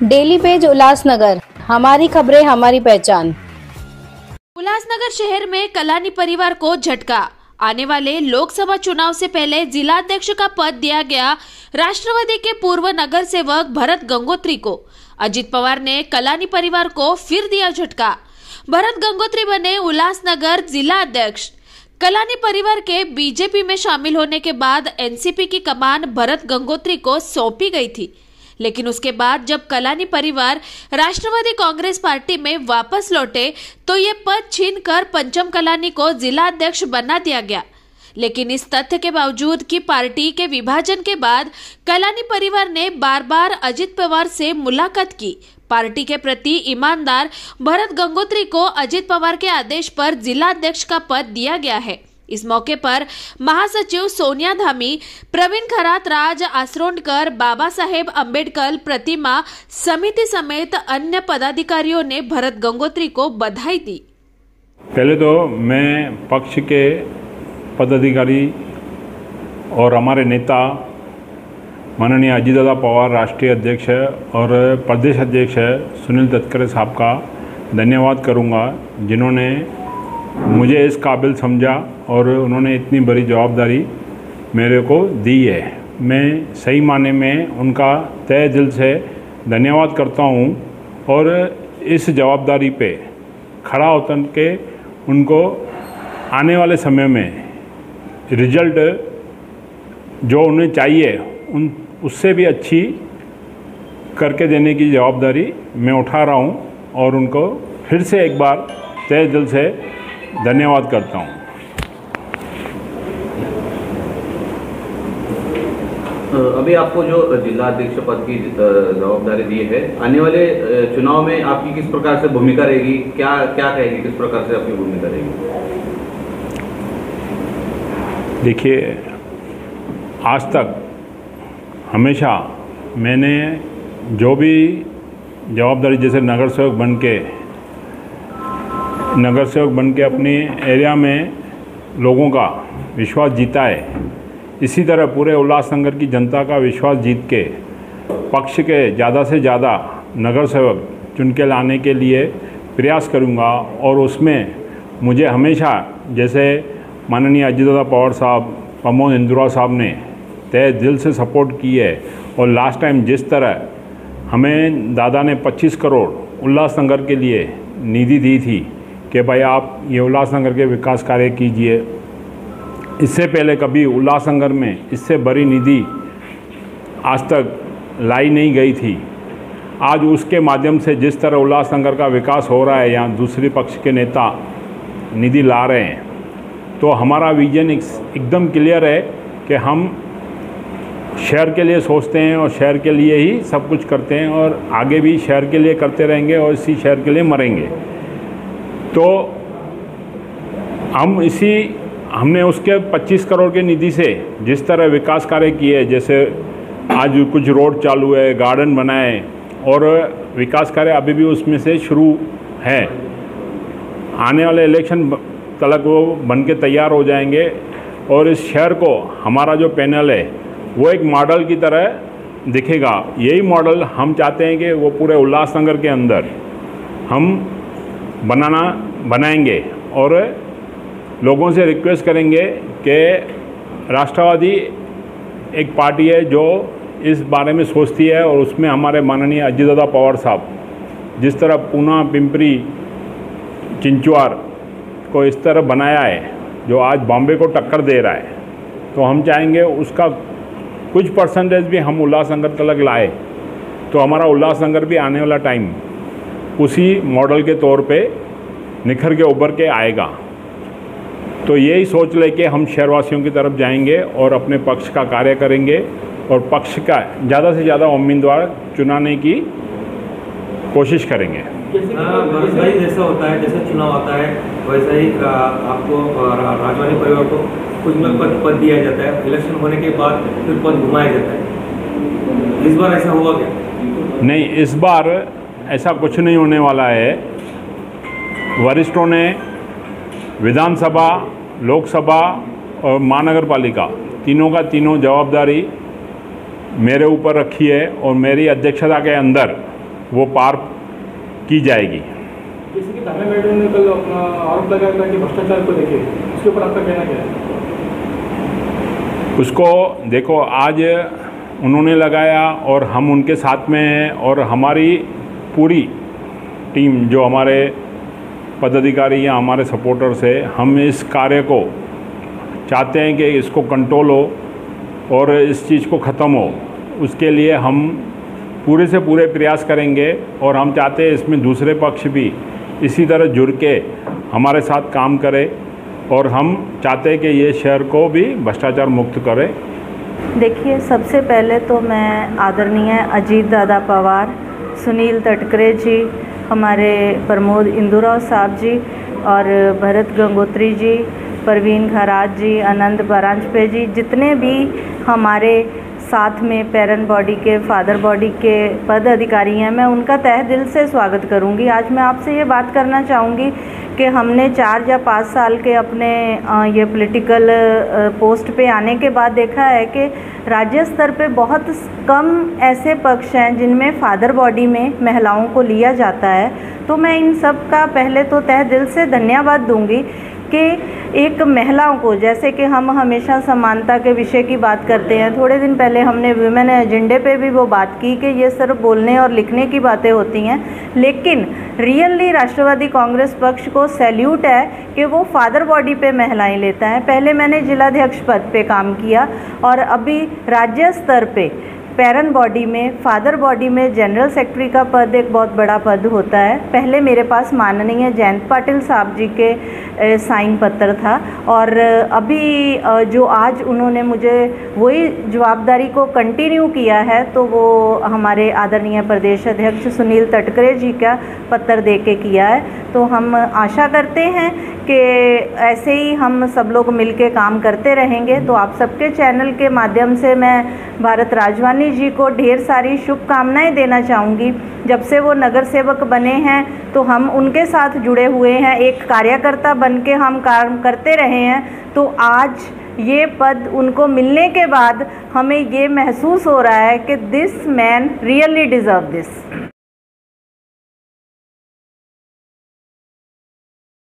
Daily page Ulhasnagar, हमारी खबरें हमारी पहचान। उल्लासनगर शहर में कलानी परिवार को झटका। आने वाले लोकसभा चुनाव से पहले जिलाध्यक्ष का पद दिया गया राष्ट्रवादी के पूर्व नगर सेवक भरत गंगोत्री को। अजित पवार ने कलानी परिवार को फिर दिया झटका। भरत गंगोत्री बने उल्लासनगर जिला अध्यक्ष। कलानी परिवार के बीजेपी में शामिल होने के बाद एनसीपी की कमान भरत गंगोत्री को सौंपी गई थी, लेकिन उसके बाद जब कलानी परिवार राष्ट्रवादी कांग्रेस पार्टी में वापस लौटे तो ये पद छीनकर पंचम कलानी को जिला अध्यक्ष बना दिया गया। लेकिन इस तथ्य के बावजूद कि पार्टी के विभाजन के बाद कलानी परिवार ने बार बार अजित पवार से मुलाकात की, पार्टी के प्रति ईमानदार भरत गंगोत्री को अजित पवार के आदेश पर जिला अध्यक्ष का पद दिया गया है। इस मौके पर महासचिव सोनिया धामी, प्रवीण खरात, राज आसरोंडकर, बाबा साहेब अम्बेडकर प्रतिमा समिति समेत अन्य पदाधिकारियों ने भरत गंगोत्री को बधाई दी। पहले तो मैं पक्ष के पदाधिकारी और हमारे नेता माननीय अजित दादा पवार राष्ट्रीय अध्यक्ष और प्रदेश अध्यक्ष सुनील तटकरे साहब का धन्यवाद करूंगा, जिन्होंने मुझे इस काबिल समझा और उन्होंने इतनी बड़ी जवाबदारी मेरे को दी है। मैं सही माने में उनका तहे दिल से धन्यवाद करता हूं और इस जवाबदारी पे खड़ा उतर के उनको आने वाले समय में रिजल्ट जो उन्हें चाहिए उससे भी अच्छी करके देने की जवाबदारी मैं उठा रहा हूं और उनको फिर से एक बार तहे दिल से धन्यवाद करता हूं। अभी आपको जो जिला अध्यक्ष पद की जवाबदारी दी है, आने वाले चुनाव में आपकी किस प्रकार से भूमिका रहेगी, क्या कहेगी, किस प्रकार से आपकी भूमिका रहेगी? देखिए, आज तक हमेशा मैंने जो भी जवाबदारी, जैसे नगर सेवक बन के अपनी एरिया में लोगों का विश्वास जीता है, इसी तरह पूरे उल्लासनगर की जनता का विश्वास जीत के पक्ष के ज़्यादा से ज़्यादा नगर सेवक चुन के लाने के लिए प्रयास करूंगा। और उसमें मुझे हमेशा, जैसे माननीय अजित दादा पवार साहब, प्रमोद इंदुरा साहब ने तहे दिल से सपोर्ट की है और लास्ट टाइम जिस तरह हमें दादा ने 25 करोड़ उल्लासनगर के लिए निधि दी थी कि भाई आप ये उल्लासनगर के विकास कार्य कीजिए, इससे पहले कभी उल्लासनगर में इससे बड़ी निधि आज तक लाई नहीं गई थी। आज उसके माध्यम से जिस तरह उल्लासनगर का विकास हो रहा है, यहाँ दूसरे पक्ष के नेता निधि ला रहे हैं, तो हमारा विजन एकदम क्लियर है कि हम शहर के लिए सोचते हैं और शहर के लिए ही सब कुछ करते हैं और आगे भी शहर के लिए करते रहेंगे और इसी शहर के लिए मरेंगे। तो हमने उसके 25 करोड़ के निधि से जिस तरह विकास कार्य किए, जैसे आज कुछ रोड चालू है, गार्डन बनाए और विकास कार्य अभी भी उसमें से शुरू है। आने वाले इलेक्शन तक वो बन के तैयार हो जाएंगे और इस शहर को हमारा जो पैनल है वो एक मॉडल की तरह दिखेगा। यही मॉडल हम चाहते हैं कि वो पूरे उल्लासनगर के अंदर हम बनाएंगे और लोगों से रिक्वेस्ट करेंगे कि राष्ट्रवादी एक पार्टी है जो इस बारे में सोचती है और उसमें हमारे माननीय अजित दादा पवार साहब जिस तरह पूना, पिंपरी, चिंचवार को इस तरह बनाया है, जो आज बॉम्बे को टक्कर दे रहा है, तो हम चाहेंगे उसका कुछ परसेंटेज भी हम उल्लासनगर तक लाए तो हमारा उल्लासनगर भी आने वाला टाइम उसी मॉडल के तौर पे निखर के उभर के आएगा। तो यही सोच लेके हम शहरवासियों की तरफ जाएंगे और अपने पक्ष का कार्य करेंगे और पक्ष का ज़्यादा से ज़्यादा उम्मीदवार चुनाने की कोशिश करेंगे। जैसा होता है, जैसा चुनाव आता है वैसा ही आपको राजवानी परिवार को कुछ पद दिया जाता है, इलेक्शन होने के बाद फिर पद घुमाया जाता है। इस बार ऐसा हुआ क्या? नहीं, इस बार ऐसा कुछ नहीं होने वाला है। वरिष्ठों ने विधानसभा, लोकसभा और महानगर पालिका तीनों का तीनों जवाबदारी मेरे ऊपर रखी है और मेरी अध्यक्षता के अंदर वो पार की जाएगी। जैसे कि धर्मेंद्र मैडम ने कल अपना आरोप लगाया था कि भ्रष्टाचार को लेके, उसके ऊपर आपका कहना क्या है? उसको देखो, आज उन्होंने लगाया और हम उनके साथ में हैं, और हमारी पूरी टीम जो हमारे पदाधिकारी या हमारे सपोर्टर्स है, हम इस कार्य को चाहते हैं कि इसको कंट्रोल हो और इस चीज़ को ख़त्म हो। उसके लिए हम पूरे से पूरे प्रयास करेंगे, और हम चाहते हैं इसमें दूसरे पक्ष भी इसी तरह जुड़ के हमारे साथ काम करे, और हम चाहते हैं कि ये शहर को भी भ्रष्टाचार मुक्त करे। देखिए, सबसे पहले तो मैं आदरणीय अजीत दादा पवार, सुनील तटकरे जी, हमारे प्रमोद इंदुराव साहब जी और भरत गंगोत्री जी, परवीन खराज जी, आनंद बरांजपे जी, जितने भी हमारे साथ में पेरेंट बॉडी के, फादर बॉडी के पद अधिकारी हैं, मैं उनका तहे दिल से स्वागत करूंगी। आज मैं आपसे ये बात करना चाहूँगी कि हमने 4 या 5 साल के अपने ये पॉलिटिकल पोस्ट पे आने के बाद देखा है कि राज्य स्तर पे बहुत कम ऐसे पक्ष हैं जिनमें फादर बॉडी में महिलाओं को लिया जाता है। तो मैं इन सब का पहले तो तहे दिल से धन्यवाद दूंगी कि एक महिलाओं को, जैसे कि हम हमेशा समानता के विषय की बात करते हैं, थोड़े दिन पहले हमने वुमेन एजेंडे पे भी वो बात की कि ये सिर्फ बोलने और लिखने की बातें होती हैं, लेकिन रियली राष्ट्रवादी कांग्रेस पक्ष को सैल्यूट है कि वो फादर बॉडी पे महिलाएं लेता है। पहले मैंने जिलाध्यक्ष पद पे काम किया और अभी राज्य स्तर पे पेरेंट बॉडी में, फादर बॉडी में जनरल सेक्रेटरी का पद एक बहुत बड़ा पद होता है। पहले मेरे पास माननीय जयंत पाटिल साहब जी के साइन पत्र था, और अभी जो आज उन्होंने मुझे वही जवाबदारी को कंटिन्यू किया है, तो वो हमारे आदरणीय प्रदेश अध्यक्ष सुनील तटकरे जी का पत्र दे के किया है। तो हम आशा करते हैं कि ऐसे ही हम सब लोग मिलके काम करते रहेंगे। तो आप सबके चैनल के माध्यम से मैं भारत राजवानी जी को ढेर सारी शुभकामनाएं देना चाहूँगी। जब से वो नगर सेवक बने हैं तो हम उनके साथ जुड़े हुए हैं, एक कार्यकर्ता बन के हम काम करते रहे हैं। तो आज ये पद उनको मिलने के बाद हमें ये महसूस हो रहा है कि this man really deserve this.